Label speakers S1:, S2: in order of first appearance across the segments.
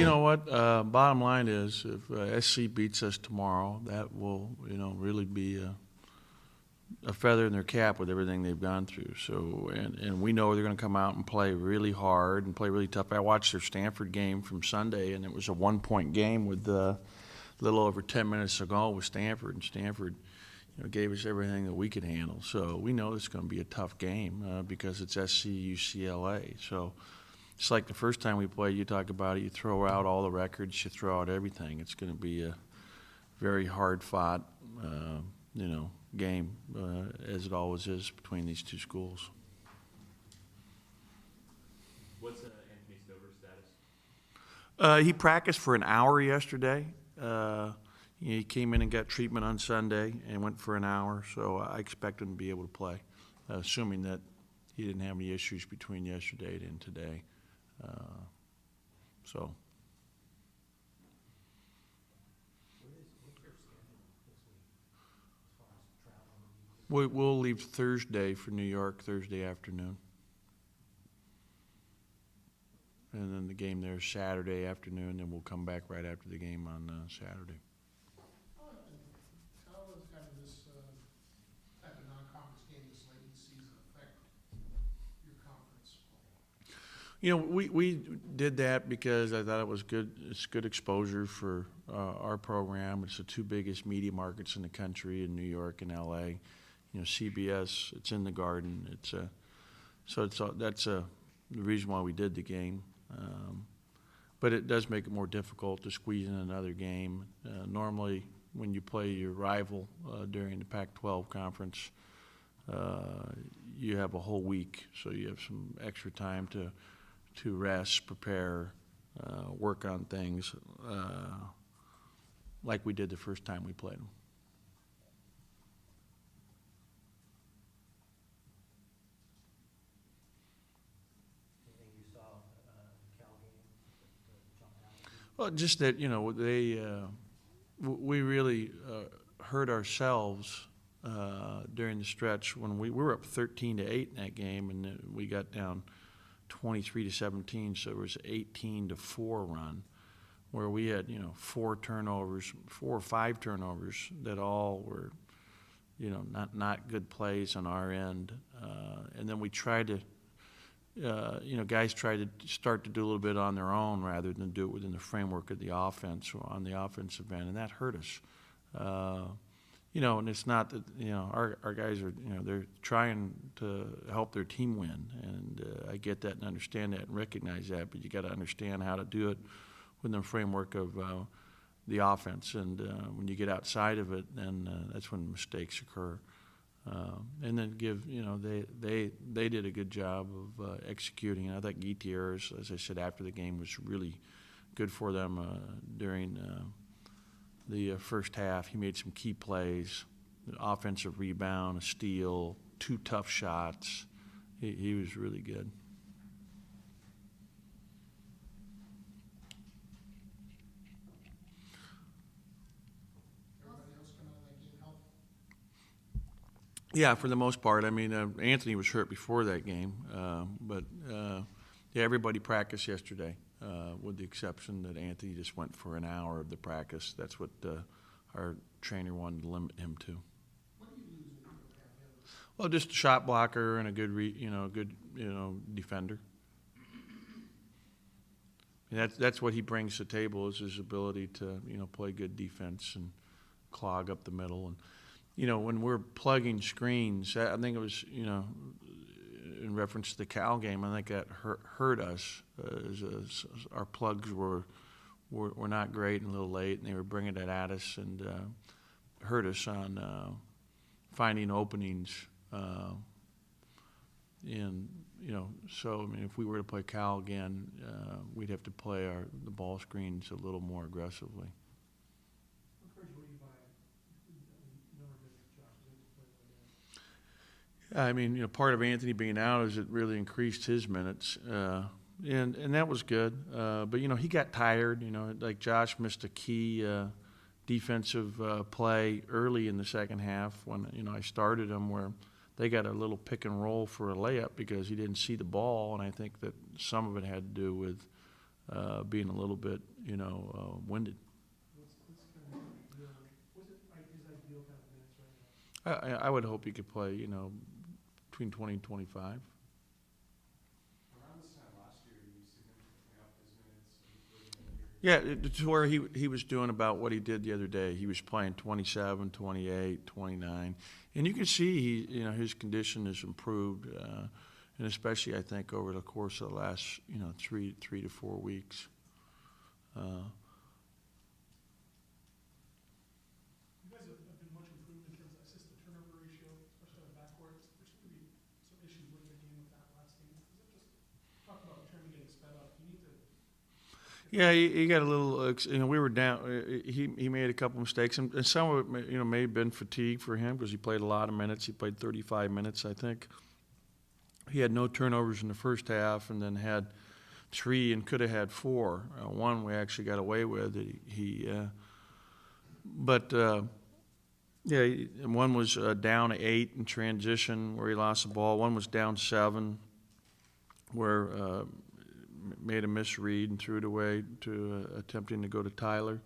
S1: know what? Bottom line is, if SC beats us tomorrow, that will, really be a feather in their cap with everything they've gone through. So, and we know they're going to come out and play really hard and play really tough. I watched their Stanford game from Sunday, and it was a 1-point game with a little over 10 minutes to go with Stanford, and Stanford gave us everything that we could handle. So we know it's going to be a tough game because it's SC UCLA. So it's like the first time we played, you talk about it, you throw out all the records, you throw out everything. It's going to be a very hard-fought, game, as it always is between these two schools.
S2: What's Anthony Stover's status?
S1: He practiced for an hour yesterday. He came in and got treatment on Sunday and went for an hour, so I expect him to be able to play, assuming that he didn't have any issues between yesterday and today. So.
S3: What's your schedule this week as far as travel?
S1: We'll leave Thursday for New York, Thursday afternoon. And then the game there is Saturday afternoon, and we'll come back right after the game on Saturday.
S4: How does kind of this type of non-conference game this late in the season affect your conference play?
S1: We did that because I thought it was good. It's good exposure for our program. It's the two biggest media markets in the country, in New York and LA. CBS. It's in the Garden. That's the reason why we did the game. But it does make it more difficult to squeeze in another game. Normally, when you play your rival during the Pac-12 conference, you have a whole week, so you have some extra time to rest, prepare, work on things like we did the first time we played them.
S3: Anything you saw the Cal game that jumped out?
S1: Well, just that, we really hurt ourselves during the stretch when we were up 13-8 in that game, and we got down 23-17, so it was 18-4 run, where we had 4 or 5 turnovers that all were not good plays on our end, and then we tried to. Guys try to start to do a little bit on their own rather than do it within the framework of the offense or on the offensive end, and that hurt us. And it's not that our guys are they're trying to help their team win, and I get that and understand that and recognize that, but you got to understand how to do it within the framework of the offense, and when you get outside of it, then that's when mistakes occur. And then they did a good job of executing. I think Gutierrez, as I said after the game, was really good for them during the first half. He made some key plays, an offensive rebound, a steal, 2 tough shots. He was really good. Yeah, for the most part. I mean, Anthony was hurt before that game, but everybody practiced yesterday, with the exception that Anthony just went for an hour of the practice. That's what our trainer wanted to limit him to.
S4: What do you lose when you don't have him?
S1: Well, just a shot blocker and a good, defender. And that's what he brings to the table, is his ability to play good defense and clog up the middle. And when we're plugging screens, I think it was, in reference to the Cal game, I think that hurt us. As our plugs were not great and a little late, and they were bringing it at us and hurt us on finding openings. So, I mean, if we were to play Cal again, we'd have to play the ball screens a little more aggressively. I mean, part of Anthony being out is it really increased his minutes, and that was good. But he got tired. Like Josh missed a key defensive play early in the second half when I started him, where they got a little pick and roll for a layup because he didn't see the ball, and I think that some of it had to do with being a little bit, winded.
S3: What's kind of ideal, what's his ideal kind of minutes right now?
S1: I would hope he could play, between 20 and 25.
S3: Around this time last year, you significantly upped his minutes and
S1: Yeah, to where he was doing about what he did the other day. He was playing 27, 28, 29. And you can see his condition has improved, and especially I think over the course of the last, 3 to 4 weeks.
S3: You guys have been much improved in terms of assist to turnover ratio, especially on the backcourt. There seemed to be some issues late in the game with that last game. Is it just talk about Jeremy getting sped up? You need to.
S1: Yeah, he got a little. We were down. He made a couple mistakes, and some of it, may have been fatigue for him because he played a lot of minutes. He played 35 minutes, I think. He had no turnovers in the first half, and then had 3 and could have had 4. One we actually got away with. One was down 8 in transition where he lost the ball. One was down 7 where made a misread and threw it away to attempting to go to Tyler.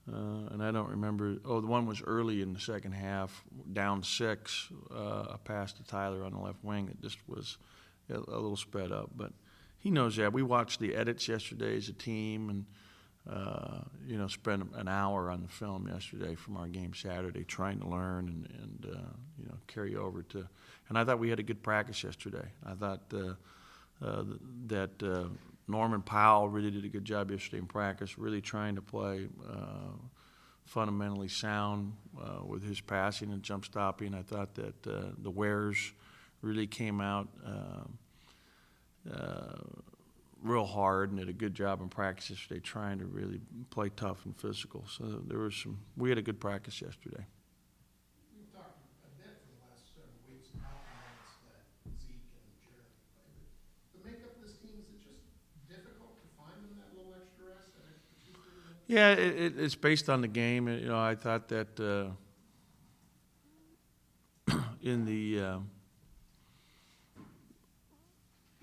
S1: And I don't remember. Oh, the one was early in the second half, down 6, a pass to Tyler on the left wing. It just was a little sped up. But he knows that. We watched the edits yesterday as a team and, spent an hour on the film yesterday from our game Saturday trying to learn and carry over to. And I thought we had a good practice yesterday. I thought that Norman Powell really did a good job yesterday in practice, really trying to play fundamentally sound with his passing and jump stopping. I thought that the Wares really came out real hard and did a good job in practice yesterday, trying to really play tough and physical. So we had a good practice yesterday.
S4: We've talked a bit for the last several weeks about the minutes that Zeke and Jeremy play, but the makeup of this team, is it just difficult to find them that little extra rest, that extra 2-3 minutes?
S1: Yeah, it's based on the game. I thought that in the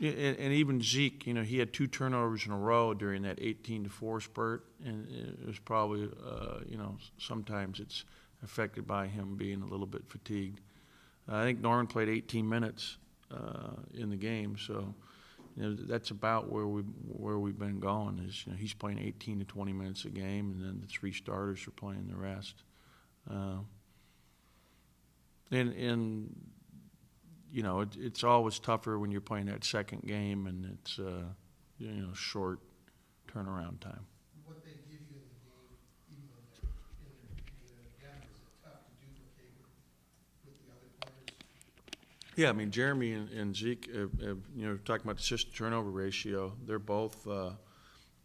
S1: and even Zeke, he had 2 turnovers in a row during that 18-4 spurt, and it was probably, sometimes it's affected by him being a little bit fatigued. I think Norman played 18 minutes in the game, so that's about where we've been going. Is he's playing 18 to 20 minutes a game, and then the 3 starters are playing the rest. It's always tougher when you're playing that second game, and it's short turnaround time.
S4: What they give you in the game, even though they're in there together, is it tough to duplicate with the other players?
S1: Yeah, I mean, Jeremy and Zeke, talking about the assist to turnover ratio, they're both, I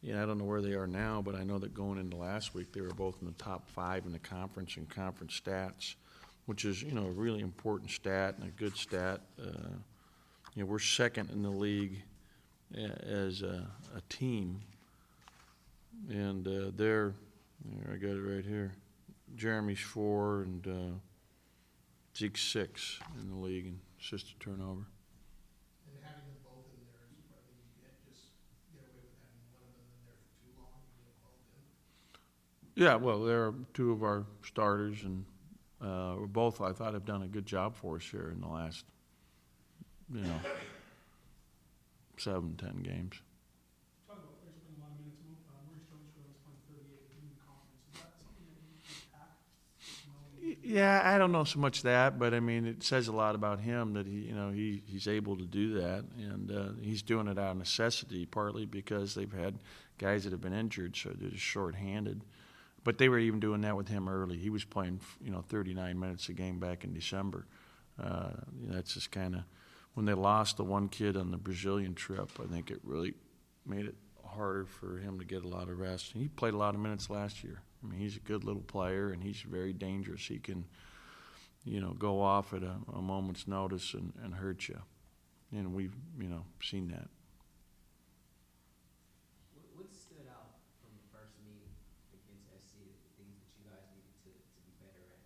S1: don't know where they are now, but I know that going into last week, they were both in the top 5 in the conference and conference stats, which is, a really important stat and a good stat. We're second in the league as a team. And I got it right here. Jeremy's 4 and Zeke's 6 in the league in assisted turnover.
S4: And having them both in there is probably, you can't just get away with having one of them in there for too long and get called in.
S1: Yeah, well, they're 2 of our starters, and both, I thought, have done a good job for us here in the last, 7, 10 games.
S3: Talk about players playing a lot of minutes. Maurice Jones was playing 38 in the conference. Is that something that you attack?
S1: Yeah, I don't know so much that, but I mean, it says a lot about him that he's able to do that, and he's doing it out of necessity, partly because they've had guys that have been injured, so they're just shorthanded. But they were even doing that with him early. He was playing, 39 minutes a game back in December. That's just kind of when they lost the one kid on the Brazilian trip. I think it really made it harder for him to get a lot of rest. He played a lot of minutes last year. I mean, he's a good little player, and he's very dangerous. He can, go off at a moment's notice and hurt you. And we've, seen that.
S5: What stood out from the first meeting against SC, the things that you guys needed to be better at?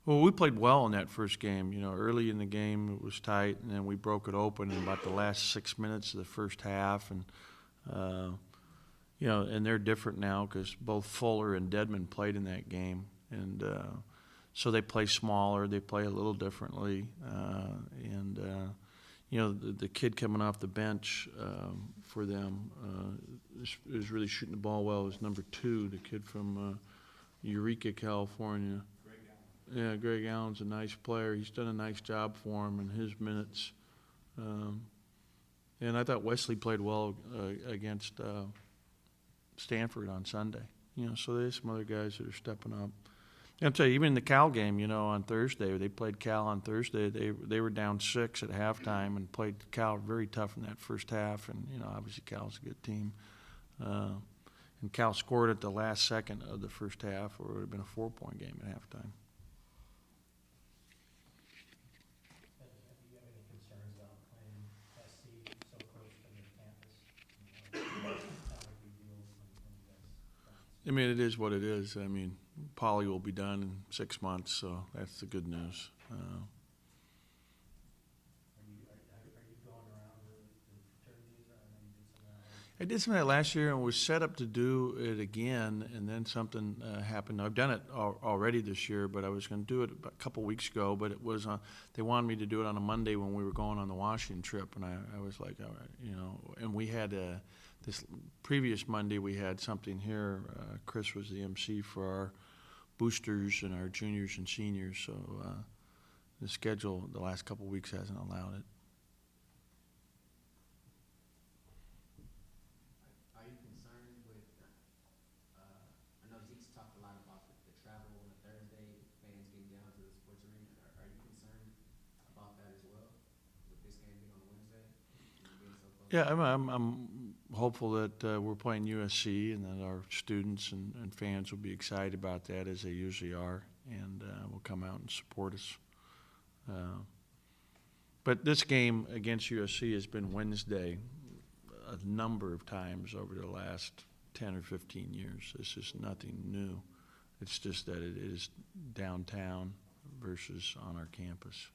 S1: Well, we played well in that first game. Early in the game it was tight, and then we broke it open in about the last 6 minutes of the first half, and You know, and they're different now because both Fuller and Dedman played in that game, and so they play smaller, they play a little differently, and you know, the kid coming off the bench for them is really shooting the ball well. Is number 2, the kid from Eureka, California. Yeah, Greg Allen's a nice player. He's done a nice job for him in his minutes. And I thought Wesley played well against Stanford on Sunday. You know, so there's some other guys that are stepping up. And I'll tell you, even in the Cal game, you know, on Thursday, they played Cal on Thursday. They were down 6 at halftime and played Cal very tough in that first half. And, you know, obviously Cal's a good team. And Cal scored at the last second of the first half, or it would have been a 4-point game at halftime.
S6: Do you have any concerns about playing SC so close to your campus? You know, it's not a big deal when you guys practice.
S1: I mean, it is what it is. I mean, Poly will be done in 6 months, so that's the good news.
S6: Are you going around the fraternities, or I know you did some of that?
S1: I did some of that last year and was set up to do it again, and then something happened. I've done it already this year, but I was going to do it a couple weeks ago, but it was they wanted me to do it on a Monday when we were going on the Washington trip, and I was like, all right, you know, and we had this previous Monday we had something here. Chris was the MC for our boosters and our juniors and seniors, so the schedule the last couple weeks hasn't allowed it.
S5: Are you concerned with, I know Zeke's talked a lot about the travel on a Thursday, fans getting down to the sports arena. Are you concerned about that as well, with this game being on Wednesday? And being so close?
S1: Yeah, I'm hopeful that we're playing USC and that our students and fans will be excited about that, as they usually are, and will come out and support us. But this game against USC has been Wednesday a number of times over the last 10 or 15 years. This is nothing new. It's just that it is downtown versus on our campus.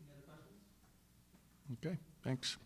S5: Any other questions?
S1: Okay, thanks.